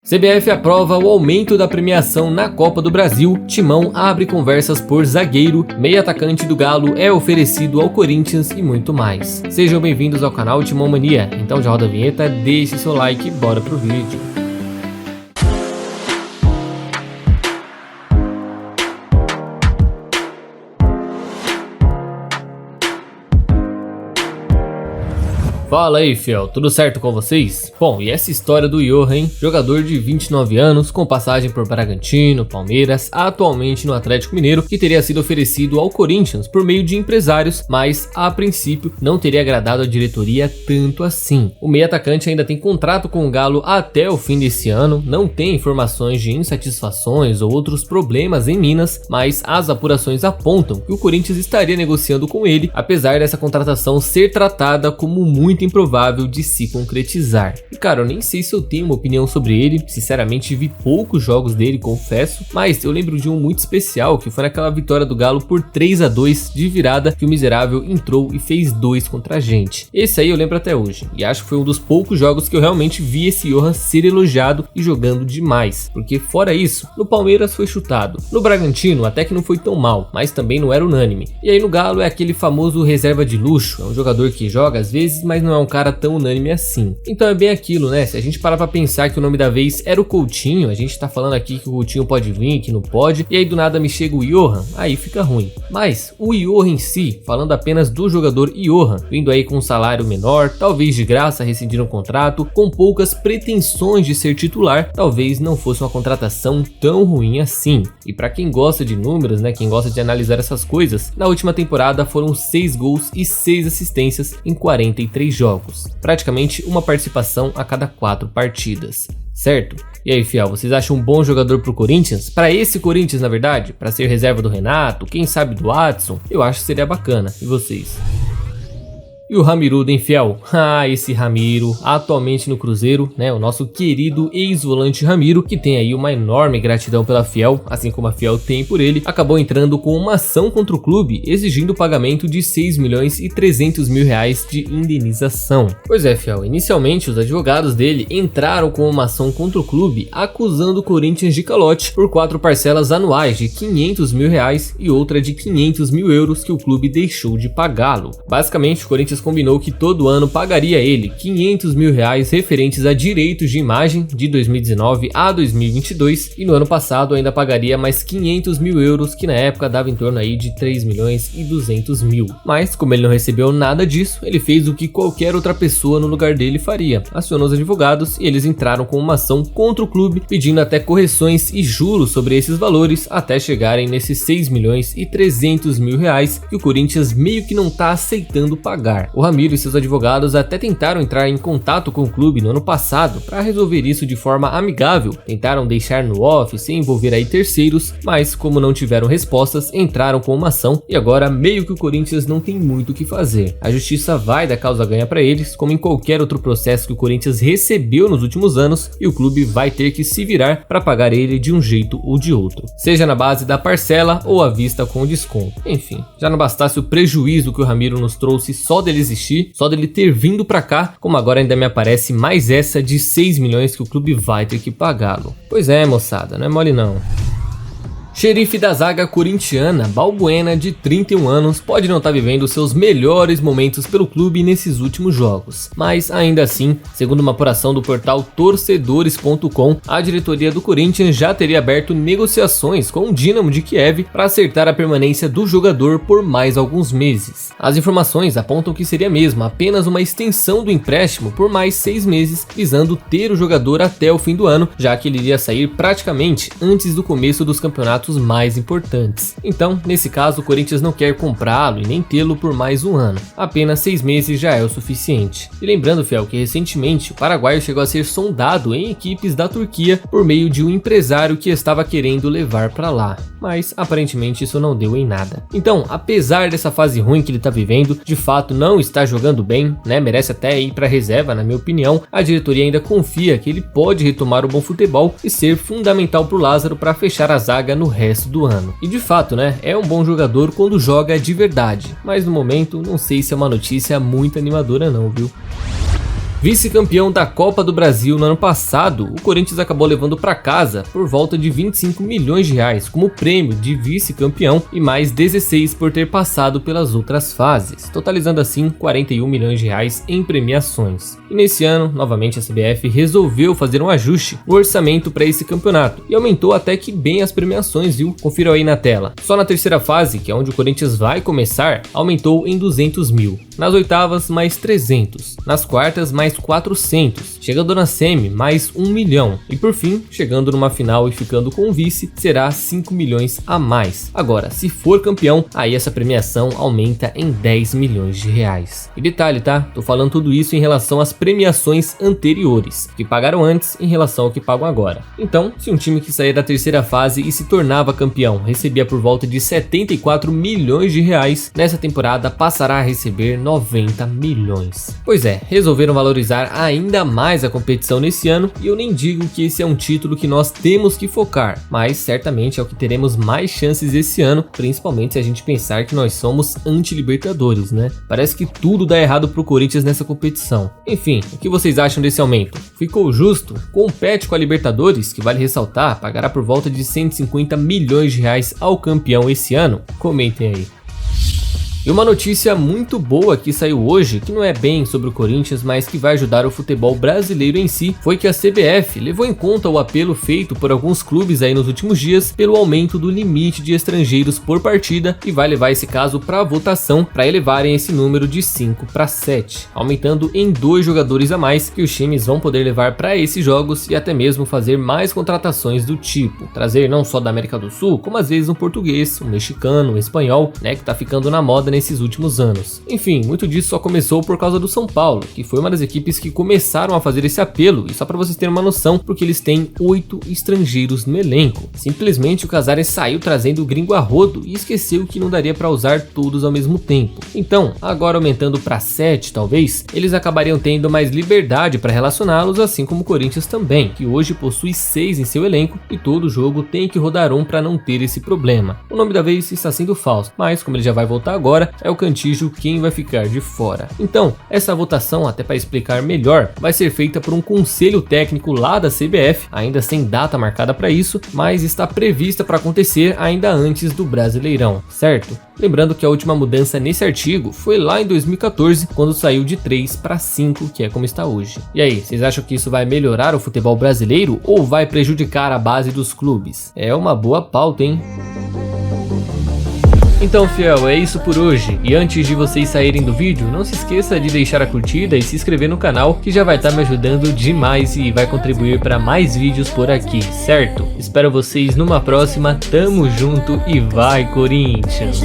CBF aprova o aumento da premiação na Copa do Brasil, Timão abre conversas por zagueiro, meio atacante do Galo é oferecido ao Corinthians e muito mais. Sejam bem-vindos ao canal Timão Mania, então já roda a vinheta, deixe seu like e bora pro vídeo. Fala aí, fiel, tudo certo com vocês? Bom, e essa história do Johan, hein? Jogador de 29 anos, com passagem por Bragantino, Palmeiras, atualmente no Atlético Mineiro, que teria sido oferecido ao Corinthians por meio de empresários, mas a princípio não teria agradado a diretoria tanto assim. O meio atacante ainda tem contrato com o Galo até o fim desse ano, não tem informações de insatisfações ou outros problemas em Minas, mas as apurações apontam que o Corinthians estaria negociando com ele, apesar dessa contratação ser tratada como muito improvável de se concretizar. E cara, eu nem sei se eu tenho uma opinião sobre ele, sinceramente vi poucos jogos dele, confesso, mas eu lembro de um muito especial, que foi naquela vitória do Galo por 3-2 de virada, que o miserável entrou e fez 2 contra a gente. Esse aí eu lembro até hoje, e acho que foi um dos poucos jogos que eu realmente vi esse Johan ser elogiado e jogando demais, porque fora isso, no Palmeiras foi chutado, no Bragantino até que não foi tão mal, mas também não era unânime, e aí no Galo é aquele famoso reserva de luxo, é um jogador que joga às vezes, mas não é um cara tão unânime assim. Então é bem aquilo, né? Se a gente parar pra pensar que o nome da vez era o Coutinho, a gente tá falando aqui que o Coutinho pode vir, que não pode, e aí do nada me chega o Johan, aí fica ruim. Mas o Johan em si, falando apenas do jogador Johan, vindo aí com um salário menor, talvez de graça rescindindo um contrato, com poucas pretensões de ser titular, talvez não fosse uma contratação tão ruim assim. E pra quem gosta de números, né, quem gosta de analisar essas coisas, na última temporada foram 6 gols e 6 assistências em 43 jogos, praticamente uma participação a cada 4 partidas, certo? E aí, fiel, vocês acham um bom jogador pro Corinthians? Para esse Corinthians, na verdade, para ser reserva do Renato, quem sabe do Watson, eu acho que seria bacana. E vocês? E o Ramirudo, hein, fiel? Esse Ramiro, atualmente no Cruzeiro, né, o nosso querido ex-volante Ramiro, que tem aí uma enorme gratidão pela Fiel, assim como a Fiel tem por ele, acabou entrando com uma ação contra o clube, exigindo o pagamento de 6 milhões e 300 mil reais de indenização. Pois é, fiel, inicialmente os advogados dele entraram com uma ação contra o clube, acusando o Corinthians de calote por 4 parcelas anuais de 500 mil reais e outra de 500 mil euros que o clube deixou de pagá-lo. Basicamente, o Corinthians combinou que todo ano pagaria ele 500 mil reais referentes a direitos de imagem de 2019 a 2022 e no ano passado ainda pagaria mais 500 mil euros, que na época dava em torno aí de 3 milhões e 200 mil. Mas como ele não recebeu nada disso, ele fez o que qualquer outra pessoa no lugar dele faria, acionou os advogados e eles entraram com uma ação contra o clube, pedindo até correções e juros sobre esses valores até chegarem nesses 6 milhões e 300 mil reais que o Corinthians meio que não tá aceitando pagar. O Ramiro e seus advogados até tentaram entrar em contato com o clube no ano passado para resolver isso de forma amigável, tentaram deixar no off sem envolver aí terceiros, mas como não tiveram respostas, entraram com uma ação e agora meio que o Corinthians não tem muito o que fazer. A justiça vai dar causa ganha para eles, como em qualquer outro processo que o Corinthians recebeu nos últimos anos, e o clube vai ter que se virar para pagar ele de um jeito ou de outro, seja na base da parcela ou à vista com desconto. Enfim, já não bastasse o prejuízo que o Ramiro nos trouxe só dele existir, só dele ter vindo pra cá, como agora ainda me aparece mais essa de 6 milhões que o clube vai ter que pagá-lo. Pois é, moçada, não é mole não. Xerife da zaga corintiana, Balbuena, de 31 anos, pode não estar vivendo seus melhores momentos pelo clube nesses últimos jogos, mas ainda assim, segundo uma apuração do portal torcedores.com, a diretoria do Corinthians já teria aberto negociações com o Dynamo de Kiev para acertar a permanência do jogador por mais alguns meses. As informações apontam que seria mesmo apenas uma extensão do empréstimo por mais 6 meses, visando ter o jogador até o fim do ano, já que ele iria sair praticamente antes do começo dos campeonatos mais importantes. Então, nesse caso, o Corinthians não quer comprá-lo e nem tê-lo por mais um ano. Apenas 6 meses já é o suficiente. E lembrando, fiel, que recentemente o paraguaio chegou a ser sondado em equipes da Turquia por meio de um empresário que estava querendo levar para lá. Mas aparentemente isso não deu em nada. Então, apesar dessa fase ruim que ele está vivendo, de fato não está jogando bem, né? Merece até ir para reserva, na minha opinião. A diretoria ainda confia que ele pode retomar o bom futebol e ser fundamental para o Lázaro para fechar a zaga no resto do ano. E de fato, né, é um bom jogador quando joga de verdade, mas no momento não sei se é uma notícia muito animadora não, viu? Vice-campeão da Copa do Brasil no ano passado, o Corinthians acabou levando para casa por volta de 25 milhões de reais como prêmio de vice-campeão e mais 16 por ter passado pelas outras fases, totalizando assim 41 milhões de reais em premiações. E nesse ano, novamente a CBF resolveu fazer um ajuste no orçamento para esse campeonato e aumentou até que bem as premiações, viu? Confira aí na tela. Só na terceira fase, que é onde o Corinthians vai começar, aumentou em 200 mil. Nas oitavas, mais 300. Nas quartas, mais 400. Chegando na semi, mais 1 milhão. E por fim, chegando numa final e ficando com o vice, será 5 milhões a mais. Agora, se for campeão, aí essa premiação aumenta em 10 milhões de reais. E detalhe, tá? Tô falando tudo isso em relação às premiações anteriores, que pagaram antes em relação ao que pagam agora. Então, se um time que saía da terceira fase e se tornava campeão recebia por volta de 74 milhões de reais, nessa temporada passará a receber 90 milhões. Pois é, resolveram valorizar ainda mais a competição nesse ano e eu nem digo que esse é um título que nós temos que focar, mas certamente é o que teremos mais chances esse ano, principalmente se a gente pensar que nós somos anti-libertadores, né? Parece que tudo dá errado pro Corinthians nessa competição. Enfim, o que vocês acham desse aumento? Ficou justo? Compete com a Libertadores, que vale ressaltar, pagará por volta de 150 milhões de reais ao campeão esse ano? Comentem aí. E uma notícia muito boa que saiu hoje, que não é bem sobre o Corinthians, mas que vai ajudar o futebol brasileiro em si, foi que a CBF levou em conta o apelo feito por alguns clubes aí nos últimos dias pelo aumento do limite de estrangeiros por partida e vai levar esse caso para votação para elevarem esse número de 5 para 7, aumentando em 2 jogadores a mais que os times vão poder levar para esses jogos e até mesmo fazer mais contratações do tipo, trazer não só da América do Sul, como às vezes um português, um mexicano, um espanhol, né, que tá ficando na moda nesses últimos anos. Enfim, muito disso só começou por causa do São Paulo, que foi uma das equipes que começaram a fazer esse apelo, e só para vocês terem uma noção, porque eles têm 8 estrangeiros no elenco. Simplesmente o Casares saiu trazendo o gringo a rodo e esqueceu que não daria para usar todos ao mesmo tempo. Então, agora aumentando para 7 talvez, eles acabariam tendo mais liberdade para relacioná-los, assim como o Corinthians também, que hoje possui 6 em seu elenco e todo jogo tem que rodar um para não ter esse problema. O nome da vez está sendo Fausto, mas como ele já vai voltar agora, é o Cantígio quem vai ficar de fora. Então, essa votação, até para explicar melhor, vai ser feita por um conselho técnico lá da CBF, ainda sem data marcada para isso, mas está prevista para acontecer ainda antes do Brasileirão, certo? Lembrando que a última mudança nesse artigo foi lá em 2014, quando saiu de 3 para 5, que é como está hoje. E aí, vocês acham que isso vai melhorar o futebol brasileiro ou vai prejudicar a base dos clubes? É uma boa pauta, hein? Então, fiel, é isso por hoje, e antes de vocês saírem do vídeo, não se esqueça de deixar a curtida e se inscrever no canal, que já vai estar me ajudando demais e vai contribuir para mais vídeos por aqui, certo? Espero vocês numa próxima, tamo junto e vai Corinthians!